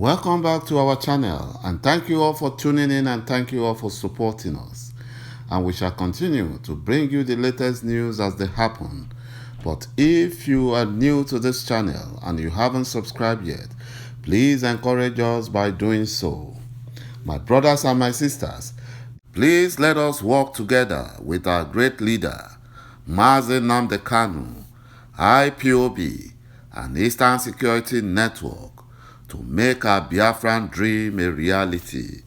Welcome back to our channel, and thank you all for tuning in and thank you all for supporting us. And we shall continue to bring you the latest news as they happen. But if you are new to this channel and you haven't subscribed yet, please encourage us by doing so. My brothers and my sisters, please let us work together with our great leader, Mazi Nnamdi Kanu, IPOB, and Eastern Security Network to make our Biafran dream a reality.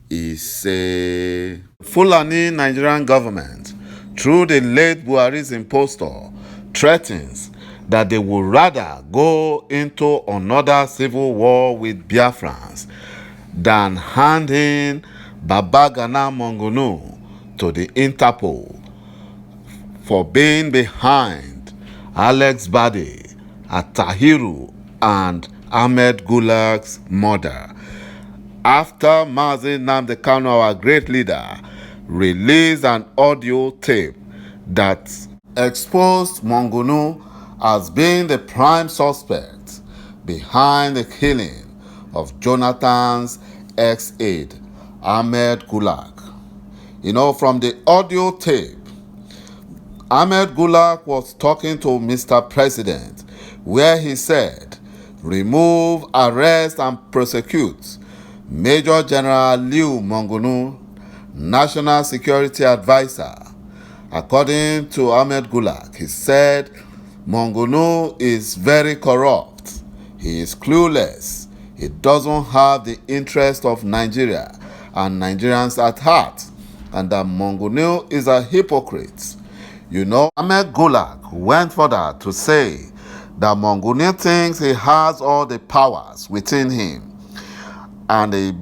Is a Fulani Nigerian government, through the late Buhari's impostor, threatens that they would rather go into another civil war with Biafrans than hand in Babagana Mongunu to the Interpol for being behind Alex Badeh, Atahiru, and Ahmed Gulak's murder. After Mazi Nnamdi Kanu, our great leader, released an audio tape that exposed Mongunu as being the prime suspect behind the killing of Jonathan's ex-aide, Ahmed Gulak. From the audio tape, Ahmed Gulak was talking to Mr. President, where he said, "Remove, arrest, and prosecute Major General Liu Mongunu, National Security Advisor." According to Ahmed Gulak, he said, "Mongunu is very corrupt. He is clueless. He doesn't have the interest of Nigeria and Nigerians at heart, and that Mongunu is a hypocrite." Ahmed Gulak went further to say that Mongunu thinks he has all the powers within him, and he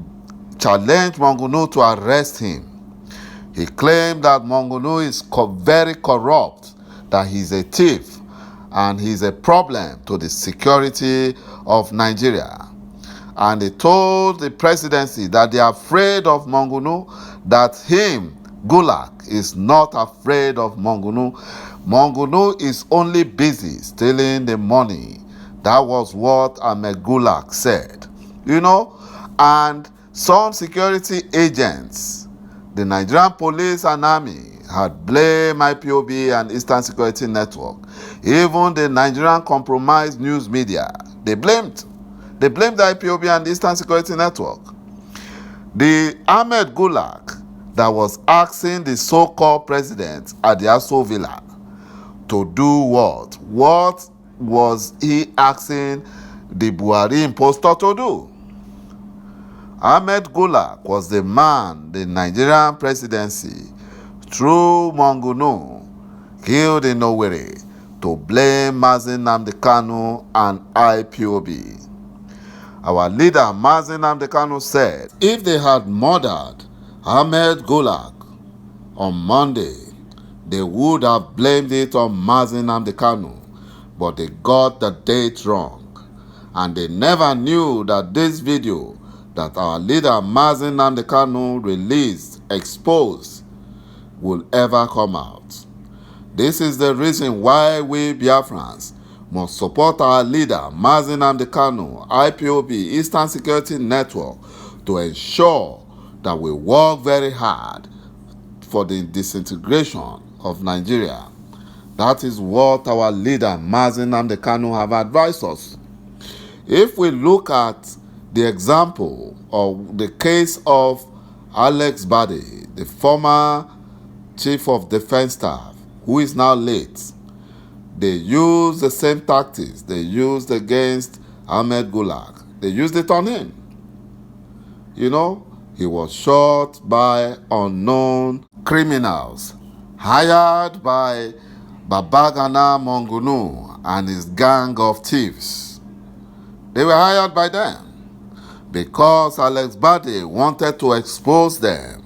challenged Mongunu to arrest him. He claimed that Mongunu is very corrupt, that he's a thief, and he's a problem to the security of Nigeria. And he told the presidency that they are afraid of Mongunu, that him, Gulak, is not afraid of Mongunu. Mongunu is only busy stealing the money. That was what Ahmed Gulak said. And some security agents, the Nigerian police and army, had blamed IPOB and Eastern Security Network. Even the Nigerian compromised news media, they blamed the IPOB and the Eastern Security Network. The Ahmed Gulak that was asking the so-called president at the Aso Villa to do what? What was he asking the Buhari impostor to do? Ahmed Gulak was the man the Nigerian presidency, through Mongunu, killed in Owerri to blame Mazi Nnamdi Kanu and IPOB. Our leader, Mazi Nnamdi Kanu, said if they had murdered Ahmed Gulak on Monday, they would have blamed it on Mazi Nnamdi Kanu, but they got the date wrong. And they never knew that this video that our leader Mazi Nnamdi Kanu released, exposed, will ever come out. This is the reason why we Biafrans must support our leader Mazi Nnamdi Kanu, IPOB, Eastern Security Network, to ensure that we work very hard for the disintegration of Nigeria. That is what our leader Mazi Nnamdi Kanu have advised us. If we look at the example of the case of Alex Badeh, the former chief of defense staff, who is now late, they used the same tactics they used against Ahmed Gulak. They used it on him. He was shot by unknown criminals hired by Babagana Mongunu and his gang of thieves. They were hired by them because Alex Badeh wanted to expose them,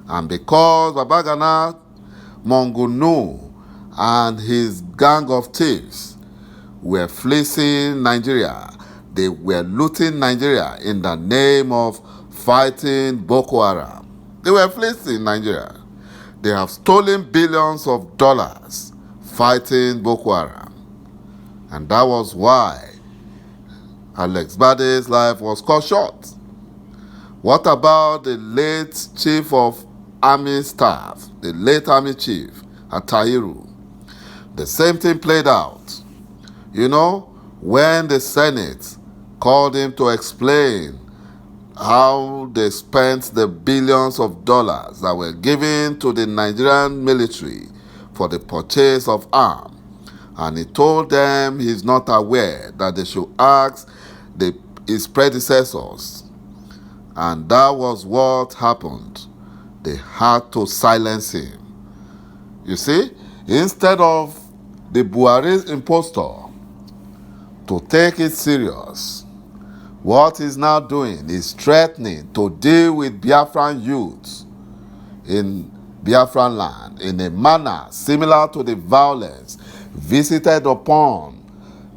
and because Babagana Mongunu and his gang of thieves were fleecing Nigeria. They were looting Nigeria in the name of fighting Boko Haram. They were fleecing Nigeria. They have stolen billions of dollars fighting Boko Haram. And that was why Alex Badeh's life was cut short. What about the late Chief of Army Staff, the late Army Chief, Atahiru? The same thing played out. You know, when the Senate called him to explain how they spent the billions of dollars that were given to the Nigerian military for the purchase of arms, and he told them he's not aware that they should ask his predecessors. And that was what happened. They had to silence him. You see, instead of the Buhari impostor to take it serious, what he's now doing is threatening to deal with Biafran youths in Biafran land in a manner similar to the violence visited upon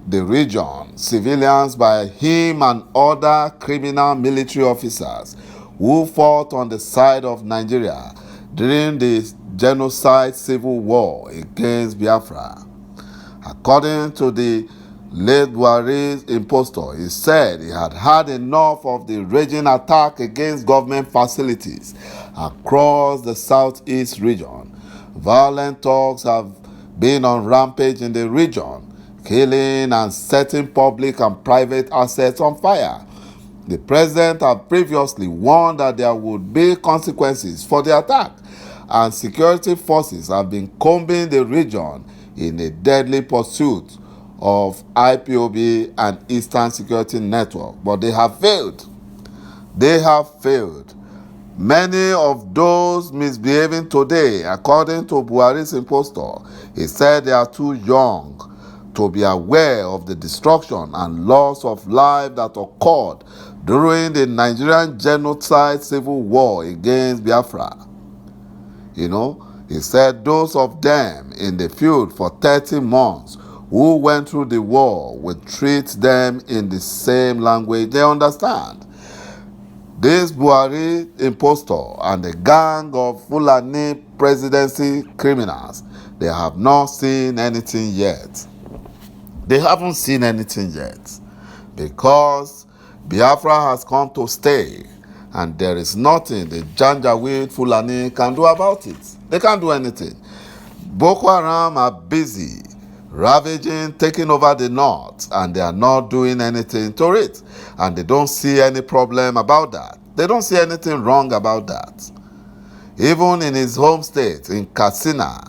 the region civilians by him and other criminal military officers who fought on the side of Nigeria during the genocide civil war against Biafra. According to the late Buhari's impostor, he said he had had enough of the raging attack against government facilities across the southeast region. Violent thugs have been on rampage in the region, killing and setting public and private assets on fire. The president had previously warned that there would be consequences for the attack, and security forces have been combing the region in a deadly pursuit of IPOB and Eastern Security Network, but they have failed. They have failed. Many of those misbehaving today, according to Buhari's impostor, he said they are too young to be aware of the destruction and loss of life that occurred during the Nigerian genocide civil war against Biafra. You know, he said those of them in the field for 30 months who went through the war will treat them in the same language they understand. This Buhari impostor and the gang of Fulani presidency criminals, they have not seen anything yet. They haven't seen anything yet, because Biafra has come to stay, and there is nothing the Janjaweed Fulani can do about it. They can't do anything. Boko Haram are busy ravaging, taking over the north, and they are not doing anything to it. And they don't see any problem about that. They don't see anything wrong about that. Even in his home state, in Katsina,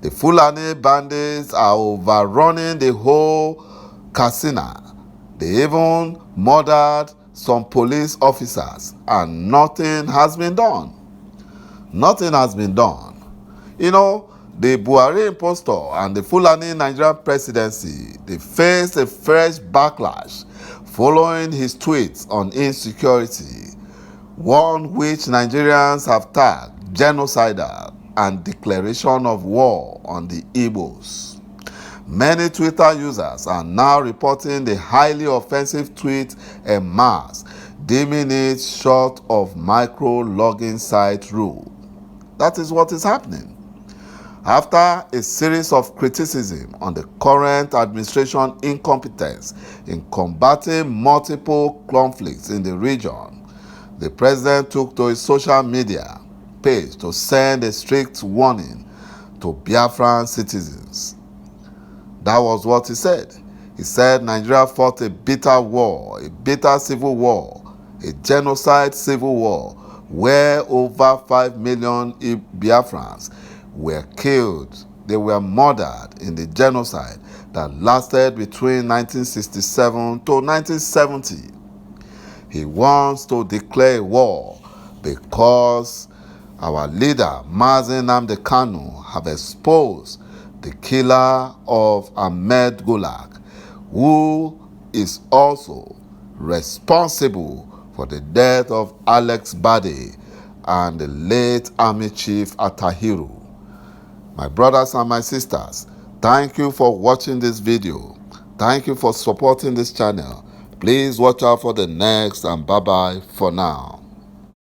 the Fulani bandits are overrunning the whole Katsina. They even murdered some police officers, and nothing has been done. Nothing has been done. You know, the Buhari impostor and the Fulani Nigerian presidency, they faced a fresh backlash following his tweets on insecurity, one which Nigerians have tagged genocidal and declaration of war on the Igbos. Many Twitter users are now reporting the highly offensive tweet en masse, deeming it short of micro-logging site rule. That is what is happening. After a series of criticism on the current administration incompetence in combating multiple conflicts in the region, the president took to his social media page to send a strict warning to Biafran citizens. That was what he said. He said Nigeria fought a bitter war, a bitter civil war, a genocide civil war, where over 5 million Biafrans were killed. They were murdered in the genocide that lasted between 1967 to 1970. He wants to declare war because our leader, Mazi Nnamdi Kanu, have exposed the killer of Ahmed Gulak, who is also responsible for the death of Alex Badeh and the late Army Chief Atahiru. My brothers and my sisters, thank you for watching this video. Thank you for supporting this channel. Please watch out for the next, and bye-bye for now.